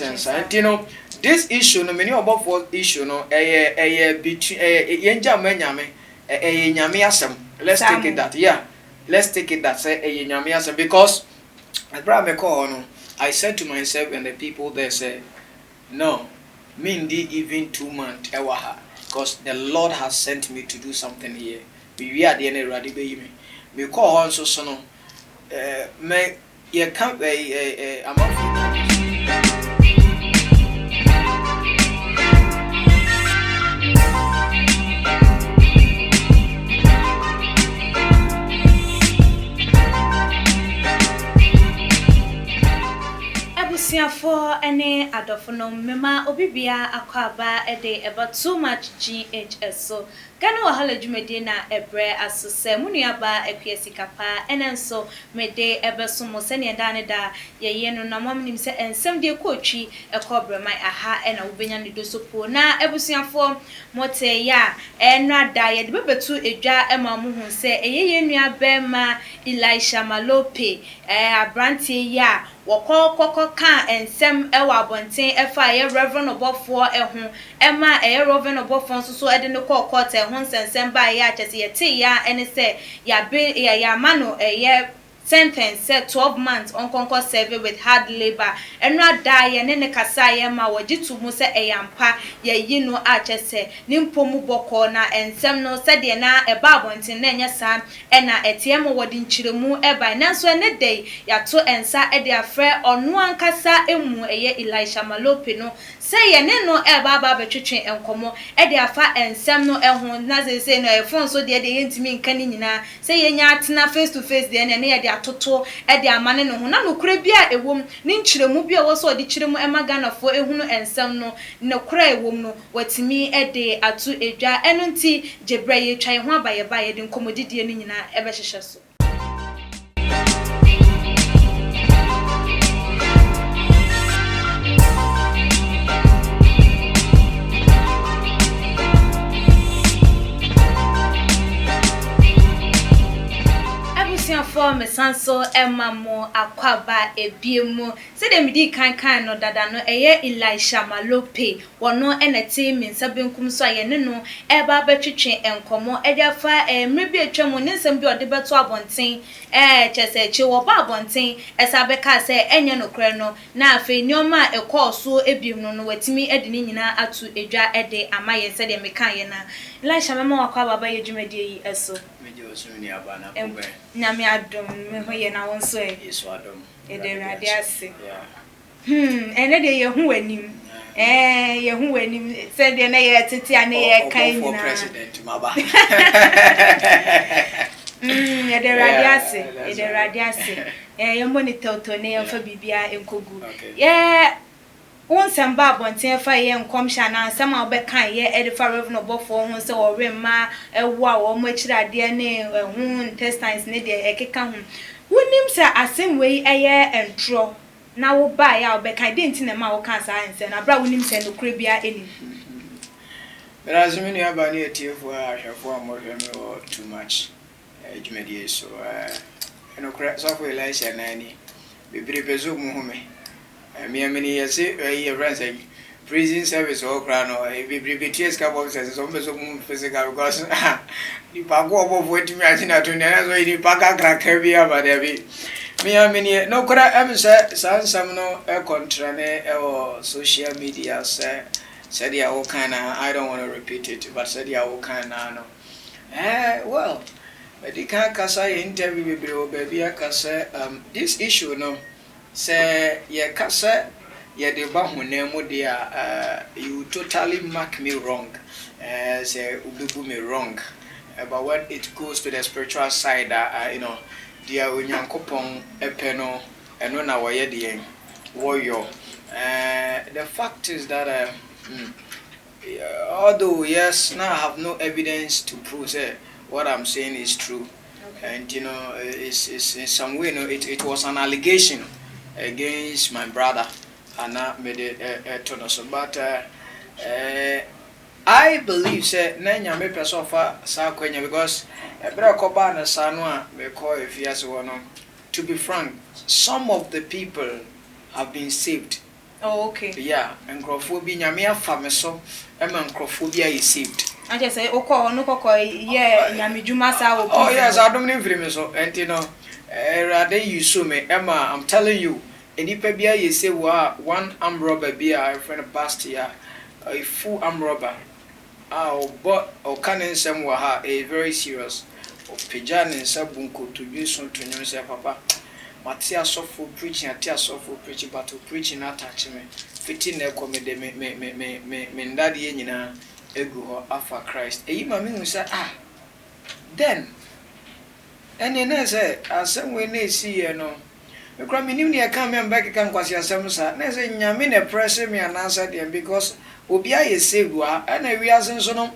And this issue no many about for issue no between yenja menyame nyame asem. Let's take it that. Yeah. Let's take it that say nyame asem because I said to myself and the people there say no, me indeed even 2 months ewaha because the Lord has sent me to do something here. We are the end ready be me call on so no me ye can't for any adofno mema obibia akwaba ede about too much GHS so Gano wahala jumede na ebre asose munuaba ekwesikapa enenso mede ebesumo sene ndane da yeye no na momnim se ensem de kootwi ekobrema aha ena wobenya ne dosopo na ebusuafo mote ya enra da ye de bebetu edwa emamu hu se eyeye nua bema Elisha Malope abrantie ya wokokoko kan ensem ewa abonten efa ye Reverend Obofo ehu ema Reverend Obofo so ede ne kokote ho nsensem ba ya chese ye te ya ene se ya be ya mano sentence said 12 months on concourse survey with hard labor enra da ye ne kasa ye ma wajitu mu se eyampa ye yinu a chese nimpomu boko na ensem no said ye na eba abonten na nya sa ena etiem wodi nchiremu eba nanso ene dey ya to ensa e de afre onu ankasa emu Elisha Malope no say ye ne no eba ba betwetwe enkomo e de afa ensem no ehun na say no e phone so de yentimi nka ni nyina say ye nya atena face to face de ne ye de atoto e de amane no ho na nokura bia ewom ni nchiremu bia wo so de chiremu emaganafo ehunu ensem no nokura ewom no watimi e de atu edwa eno nti jebre ye twan ho abaye ba ye de nkomodidie ni nyina e be hyehyɛ so for me sanso emamo akwaba ebiemu se de midi kan no dada no Elisha Malope wono enete minsa benkum so aye ne no eba betwetwe enkomo edafa mrebi atwam ne nsem bi ode beto abonten chese chi wo ba abonten esa beka se enye no kre no na afi nioma ekooso ebiemu no watimi ede ni nyina atu edwa ede amaye se de meka ye na Elisha mama akwaba ba ye dwumadi yi eso Nyame adom me hoye na wonso Yesu adom Ederade ase ene de ye hu wanim ye hu wanim se de na ye tete ane ye kan nyina president maba Ederade ase ye monitor to ne ye fa bibia enkogu ye wonsem ba abonten fa ye nkomhya na ansem a obekan ye edifa Reverend Obofo ho se wo remma ewo a wo machirade ne hu intestines ne de ekeka hu wonim se asem wei eye entro na wo ba ya obekan de nti na ma wo kan sa anse na bra wonim se no kura bia eni Berazimi ni aba ni etiefo ahwefo amorhwe me too much ejumedie so eno kura so for Elisha nani bibiri bezo mu hume many years a ransom prison service or crown or a BBTS couple says almost physical because the Pago of what you imagine at the Paga Crackabia, but every me no could I ever say some no a contrane or social media said ya all kind I don't want to repeat it, but said ya all kind no. Well, but the can't cassa interview baby, I can say this issue no. Say ye kasa ye de ba honemu dia you totally mark me wrong say ububu me wrong but when it goes to the spiritual side dia onyankopon epeno eno na wo ye de warrior the fact is that although yes now I have no evidence to prove what I'm saying is true and it's in some way it was an allegation against my brother Anna made it tonoso but I believe say na nyame person fa sa kwanya because ebra koba na sanwa me call if yes one to be frank some of the people have been saved Oh, okay. Yeah, nkrofo bi nyame afa me so e ma nkrofo bi aye saved. I just say okọ no kokọ yeah nyame dwuma sa wo. Oh yes, I don't need free me so enti no rade you so me Emma, I'm telling you enipa bia ye say one arm robber bia a friend past year a full arm robber but o kan nsem wa ha a very serious o pejan nsa bunko to bi so to nyum say papa matia sofo preaching atia sofo preaching but preaching attach me fitting na come de me ndade ye nyina egu ho afa Christ eyi ma me hu say then ene na say asem we na esi ye no because minim ne ka me mbeke kan kwasi asem sa na say nyame na pressure me anasa dem because obi aye segua na we asen so no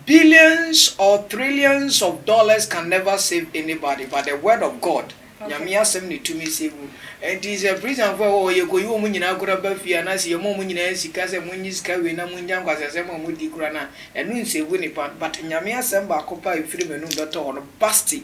billions or trillions of dollars can never save anybody but the word of God nyame asem ne tumi segu and is a prison for ye ko yo mu nyina kura ba fia na se ye mu nyina sika se munyi sika we na munja kwasi asem mu di kura na enu nsegu ni but nyame asem ba kopa ifiri menu beto ono basti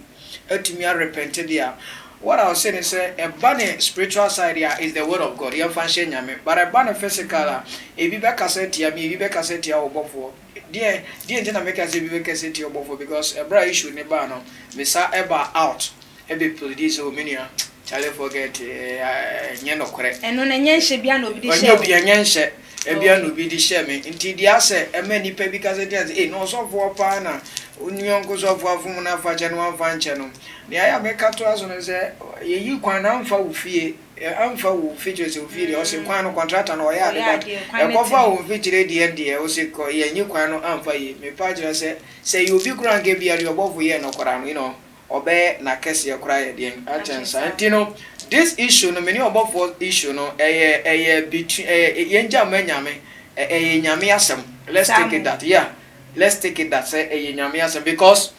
etumi repented there. What I was saying is a bunny spiritual side here is the word of God. You function nyame, but a bunny physical. If you back cassette here, me, you back cassette here or before. Dear, didn't make us if you cassette here before because a bright issue never no. Missa ever out. Every police or minia. Shall I forget? Yano correct. And on a yanshe biano be the Ebiano be the shame. Indeed, the answer a many pay because it has a no so for partner. Union goes off of Muna Fajan one channel. The I make a to us and say, you can unfold fee, unfold features of video, or some kind of contract and or yard. A cover will feature the end, or say, you can unfold me. Padre say, you be grand gave you above here no Koran, you know, obey na Cassia cry at the end. Antino, this issue, no many above for issue, no, between a Yenja Menyame, a Yamiasam. Let's take it that, yeah. Let's take it that say a Yamiasam because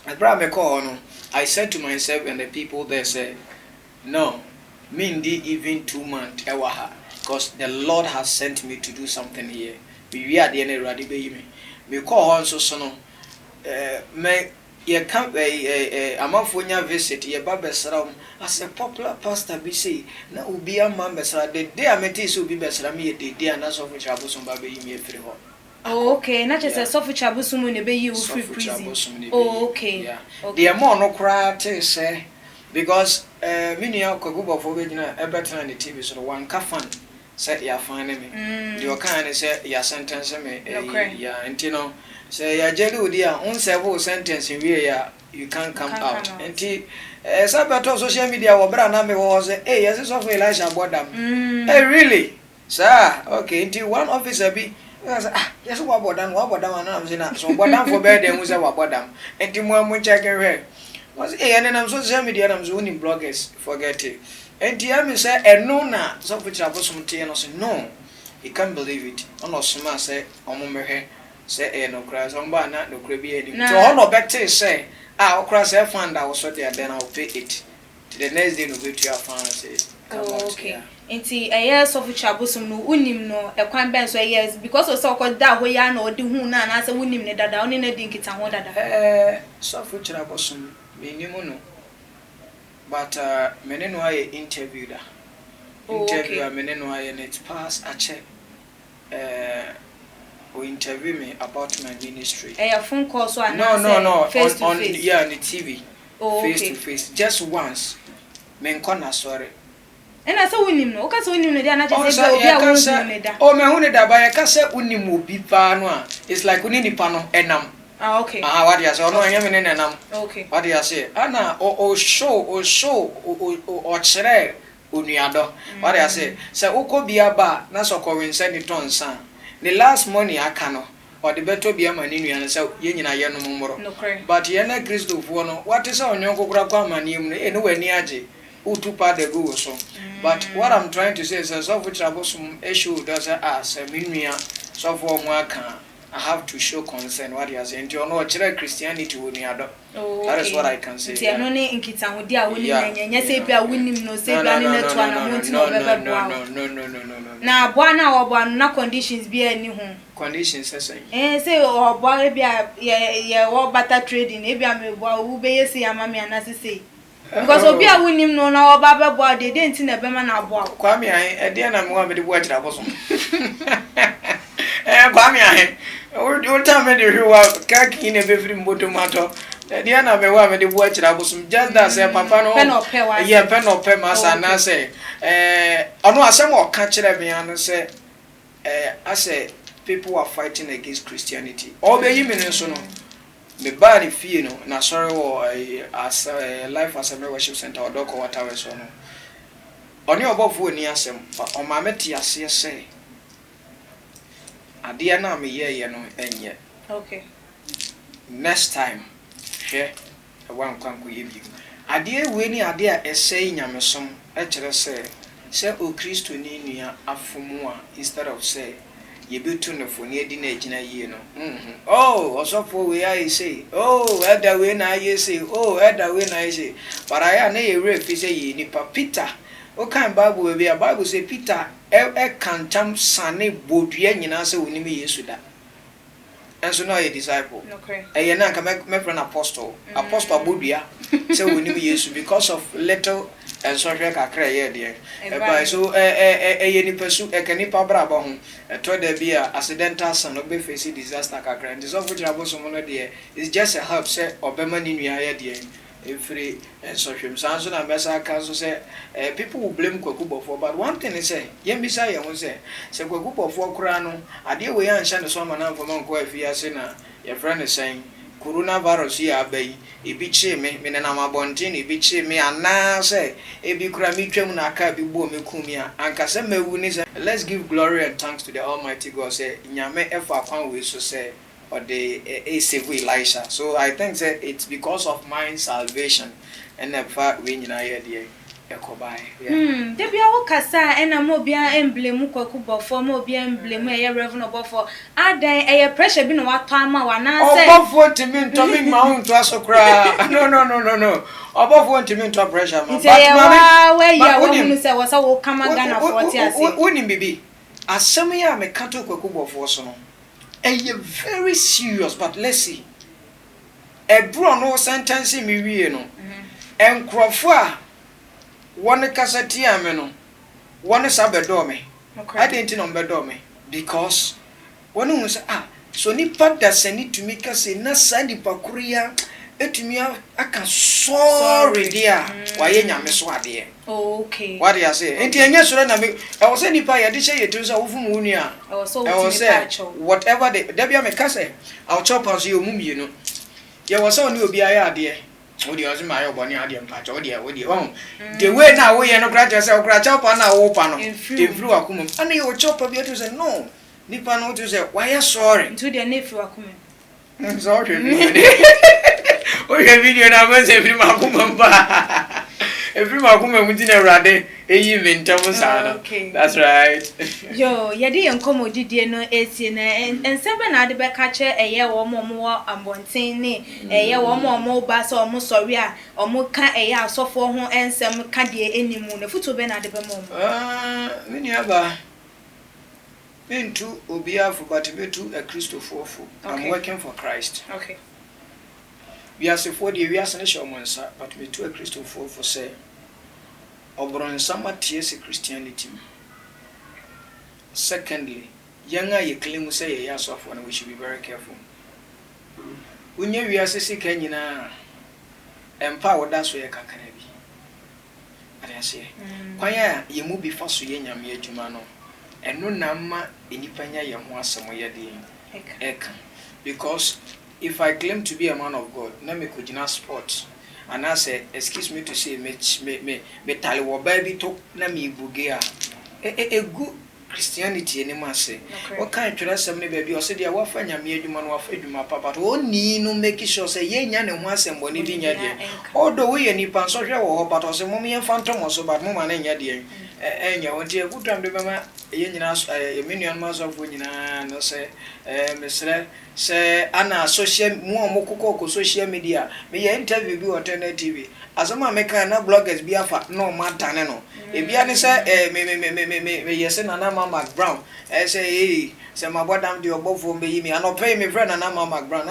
I said to myself and the people there say, no, Mindy even 2 months ewaha because the Lord has sent me to do something here. We are the end ready baby. Me call on so no me ye come amafonya visit ye babesram as a popular pastor be say na obi am besra the day I met is obi besra me the day and as of which abosom ba be me free ho. Oh, okay. Not just a soft chabusumu ne be you free prison. Oh, okay. Yeah. Okay. The more no cry say because many of Kogubo for Virginia a better than the TV so one kafan say ya find me. You can say ya sentence me. Yeah, and you know say ya jelu dia on several sentence in where you can't come out. And sabato social media wabra na me was hey yes of Elisha Bodam. Hey really? Sir, okay, until one officer be yes, what about them? I'm saying so. What done for bed? Then was about them. And the more check her was and then I'm social media. I'm zoning bloggers. Forget it. And the army said, and no, na so which I was some tea and I said, no, he can't believe it. I'm not so much say, say, no cries on bar, not no crabby any. So all no better say, I'll cross a fund. I was so there, then I'll pay it. To the next day, no good to your fancy. Okay. Inti years of chabusum no unim no e kwan ben so years because so ko da ho ya na odi hu na na se unim ne dada oni na di nkita ho dada so fu chabusum me nimu no but mene no aye interview da interview mene no aye net pass a check who interview me about my ministry a phone call so no face on to face. Yeah on the TV face okay. to face just once me nkona sorry. And I saw unim no, ka so unim no dia na just say obi a unim no da. Oh me hu ne da ba ye ka say unim obi pa no a it's like uni nipa no enam. Ah okay. What you say no enya me ne enam. Okay. What you say ana o show o chere unuado. What you say say ukobia ba na so ko wense ni tonsa. The last money aka no or the better be ama ni nua na say ye nyina ye no mmoro. But ye na Christopher no what is onyon kokura kwa manim no e no wani age. Utupa the go so. But what I'm trying to say is as of which some issue does as a minia so for I have to show concern what he has and you know Christianity would me adopt. That is what I can say. Yeah. No in kita ho dia woni nyanya say bia woni no say bia ni neto na monti no bebe no. Na boa na obo na conditions bia ni ho. Conditions say. Say obo bia ye wo butter trading e bia me boa wo be yesi ama me anase say. Because obi a wonim no na oba bebo de nti na be ma na abo. Kwame ahe, e na me wa me de bo akira boso. Kwame ahe. O ta me de hwa ka ki na be firi mboto mato. E na me wa me de bo akira boso. Just that say papa no. Yeah, pen no pe masa na say ono asem o ka kire me an say I say people are fighting against Christianity. All be yimi nso no. Me ba ni fie no na sorry wo as life assembly worship center odoko watawe so no. Oni obofo ni asem o ma meti ase say ade na me ye no enye. Okay. Next time hwe wan kwanko ye bi. Ade we ni ade a esey nyamesom e kire say o Kristo ni nua afomu a instead of say ye betu no fo ni edi na agina yie no. Oh, osofo we I say. Oh, elder we na I say. Oh, elder we na I say. But I na ye refi say ye nipa Peter. O kan Bible we be Bible say Peter e kan tam sane bodua nyina say woni me Yesu da. Enso no a disciple. Okay. E na ka me friend apostle. Apostle bodua say woni me Yesu because of little and so kakra ye de e so ye ni pesu e kani pa braba ho to da bia accidental son obe face disaster kakra and so future aboso mo no de is just a help say obema ni nua ye de every and so hwem sanso na mesa kan so say people will blame Kwakubofo, but one thing is say yem bisa ye ho say Kwakubofo kura no ade we yan sha ne so ma na mfoma nko afia se na your friend is saying coronavirus ya abai ebi che me na mabontin ebi che me ana say ebi kura mi twam na aka bi bo me kumia anka se mawu ni say let's give glory and thanks to the Almighty God say nyame efa kwan we so say or the save Elisha. So I think that it's because of my salvation and the fact we nyina here there ekobai. There be a kasa ena mo bia emblem Kwakubofo mo bia emblem e Reverend Obofo adan e pressure bi no wato ama wana say Obofo timi nto mi ma hun to asokra. No. Obofo timi nto pressure ma. But we ya wo hunu say wo sa wo kama Ghana 40 ase. Woni bibi asem ya me kato Kwakubofo so no. Very serious, but let's see. A bro no sentence me wie no. Enkrofo a one kasati ame no. One sabedo me. I didn't know bedo me because one who say so nipa da seni to me kase na sandi pakuria etumi aka sorry dia waye nyame so ade. Okay. What do you say? Enti enye soro na me e wo say nipa ye de she yetu so wofum wonu a. E wo say whatever the bia me kase I'll chop on you mumie no. Ye wo say oni obi aye ade. Wo de ozi ma ye oboni ade mpa cha wo de the way na wo ye no kra cha say wo kra chop na wo pa no. Efru akumum. Ana ye wo chop bia to say no. Nipa no to say why you sorry? To the nefru akumum. Sorry. Oye video na mo say efru akumum ba. Every makume mutina rade eyi mentam sana. That's right. Yo, yedi enkomo didie no esi na ensebe na ade be ka che eye wo mo abonten ni eye wo mo ba so mo sori a omo ka eye asofo ho ensem ka de enimu na futo be na ade be mo. Mini aba. Into obiafu but betu a Christopher. I'm working for Christ. Okay. We are so for the we are sure monsa but we to a Christopher for say obron sama TS Christianity. Secondly, younger you claim say a yes of one we should be very careful. When you are sissy Kenyana empower that's where you can be. I say, Quaya, you move before so young Jumano, and no nama any panya young one somewhere eka. Because if I claim to be a man of God, let me could not sport. And I say, excuse me to say, me taliwa baby talk na me bugea. A good Christianity any man say. What kind of trust some baby or say the wafanya me you man wafed my papa to only no make sure say ye yan and once and bonny in your dear. Although we any pan so or but was a mummy and phantom or so but mama and your dear. enya wonte ebutam de bema ye nyina ye menuan masofo nyina no se mesre se ana social mu omokoko social media me ye interview bi on TV asoma meka na bloggers bi afa no matane no e bia ne se me yese Nana Mama Brown say se mabodam de obofo me yimi anope me friend Nana Mama Brown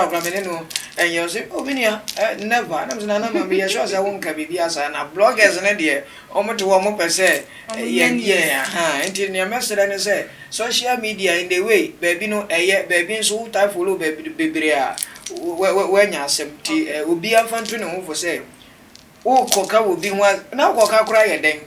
kwa me no enyo se obinia never na Nana Mama ye sure say won ka bibia sa na bloggers ne de omoto wo mo pese enti ne mesere ne say social media in the way baby no baby so ta follow baby a wenya asem ti obi afanto ne ho fo say o koka obi ho na koka kura ye den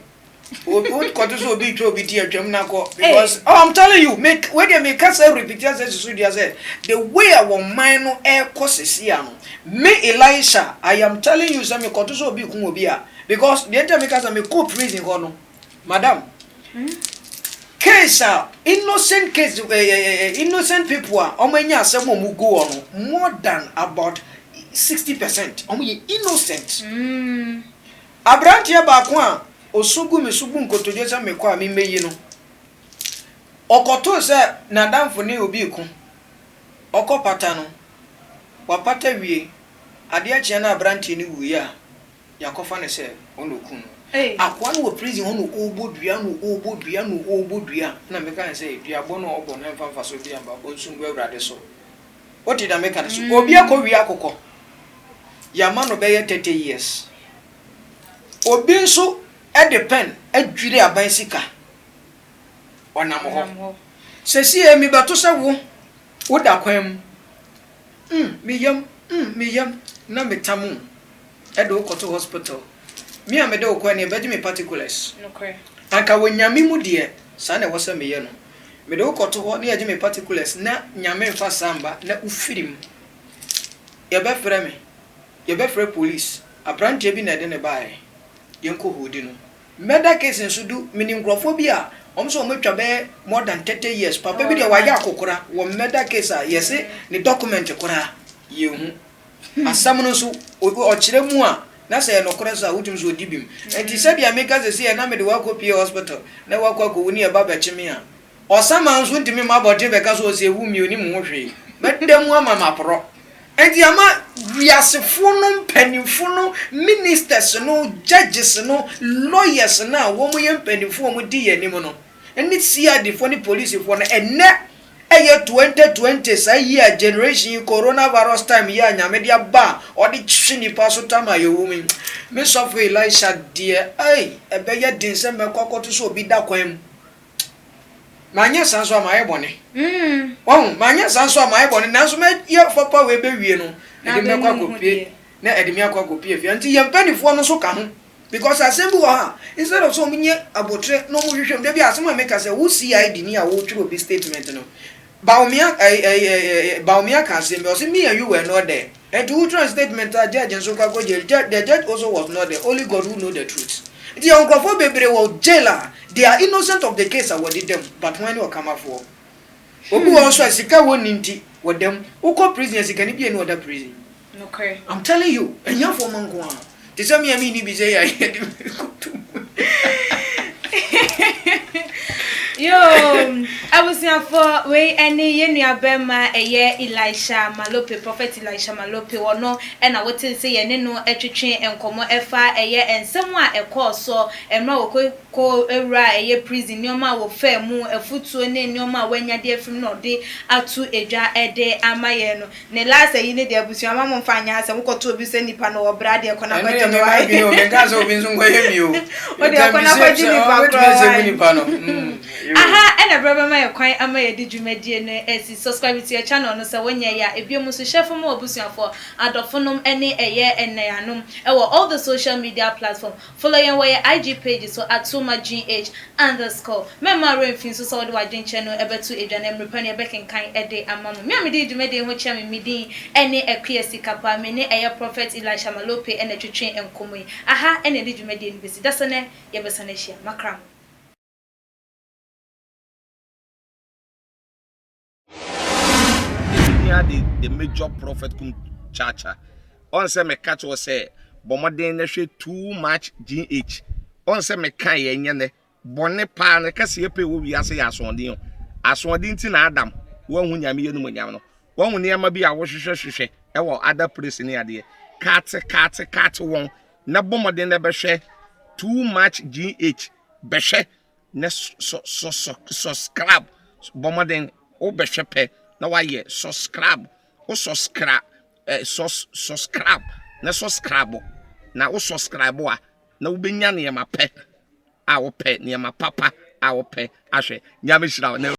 o koto so obi twa obi ti atwam na ko because I'm telling you make when they make us repeat as so dia say the way our mind no e kosesi ano me Elisha I am telling you say me koto so obi kun obi a because the time make us me co prison ho no madam case innocent case innocent people are omanya asem omu go on more than about 60% omu innocent abrantia ba ko a osugu mesugu nkotoje se mekọ a memeyi no okoto se na damfo ne obi ku okopata no wapata wie ade a chia na abrantia ne wuyi a yakofa ne se onoku no akwa no prison ono obodua na meka say duabo no obo na mfa so bia mba onsungu awrade so what did I make an so obi akowi akokọ ya ma no be 30 years obi nso e depend adwire aban sika onam ho sesi e mi bato se wo da kwam miyam na metamu e do koto hospital me am de okwa ne bedi me particulars okay anka wonyame mu de sa na wose meye no me de okoto ho ne yaje me particulars na nyame mfa samba na ufirim ye be frɛ police abrantie bi na de ne bae yenko hodi no murder case nso du minim grofo bi a omso ometwa be more than 30 years papa bi de waya akokora wo murder case a yese ne document kora yehu asam no so o kire mu a na say no koresa wutum so dibim enti se bia meka se se na me de wakopie hospital na wakoko woni e baba chime a osama nso ntimi mabode beka so se wu mi oni mu hwe bedam ama pro enti ama wiasefo no mpanimfo no ministers no judges no lawyers na wo mo ye mpanimfo mo di yanim no eni CID fo ni police fo no enne eye 2020 say year generation coronavirus time ya nyamede aba odi chini paso tama yewumi me sofo Elisha die ebe ye dinse me kokoto so obi da kwam manya sanso amaye bone manya sanso amaye bone nanso me ye papa we be wie no edi me kwakopie na edi me kwakopie fi anti ye mpanifo no so ka ho because assembly ha instead of so munye abotre no mu hwehwem da bi asema make say wo CID ni a wo twiro bi statement no Baumia can say me and you were not there. And to trust statement judge and so go jail. The judge also was not there. Only God who know the truth. The uncle baby was jailer. They are innocent of the case I did them, but when you come up for Obu also as sika woninti with them, who prisoners can be another prison. Okay. I'm telling you, and you're for Mangua. This is me I mean be say Yo, I was here for we any yenu abema eye Elisha Malope, Prophet Elisha Malope wono and I would say ye no etwetwe enkomo efa eye ensem a ekọ so emra ko ewra eye prison nyoma wo fa mu efutuo ne nyoma wanya de afim no de atu edwa ede amaye no ne last yi ne de abusu amamo mfanya asem koto obi se nipa no obra de ekọ na kwaje no wa bi o me ga so obi nso ngoye mi o o de ekọ na kwaje nipa no aha ena brother my kwan amaye de dwumadie no esi subscribe to your channel no se wonya ya ebiem so chef mo obusuafo adofonom ene eye enayanom ewo all the social media platform follow your way IG page so @SomaGH_. Mema refin so de wadwen channel ebetu edwane mrepane ebekenkan ede amamu me amede dwumadie ho chia me midin ene akwesi kapa me ne eye Prophet Elisha Malope ene twetwe enkomo aha ene de dwumadie no besi dasane yebesane hia makram. The major prophet kum chacha on say me catch was say bomoden na hwe too much GH on se me kan ye nyene bone pa ne kase ye pe wo wiase ya asondin ti na Adam wo hu nyame ye no nyam no wo hu ne ma bi a wo hwehwehwehwe e wo other place ni ade kat won na bomode ne behwe too much GH behwe ne subscribe bomode o behwe pe na wa ye subscribe o subscribe subscribe na subscribe na o subscribe a na wo benya ne ma pe a wo pe ne ma papa a wo pe ahwe nyame hira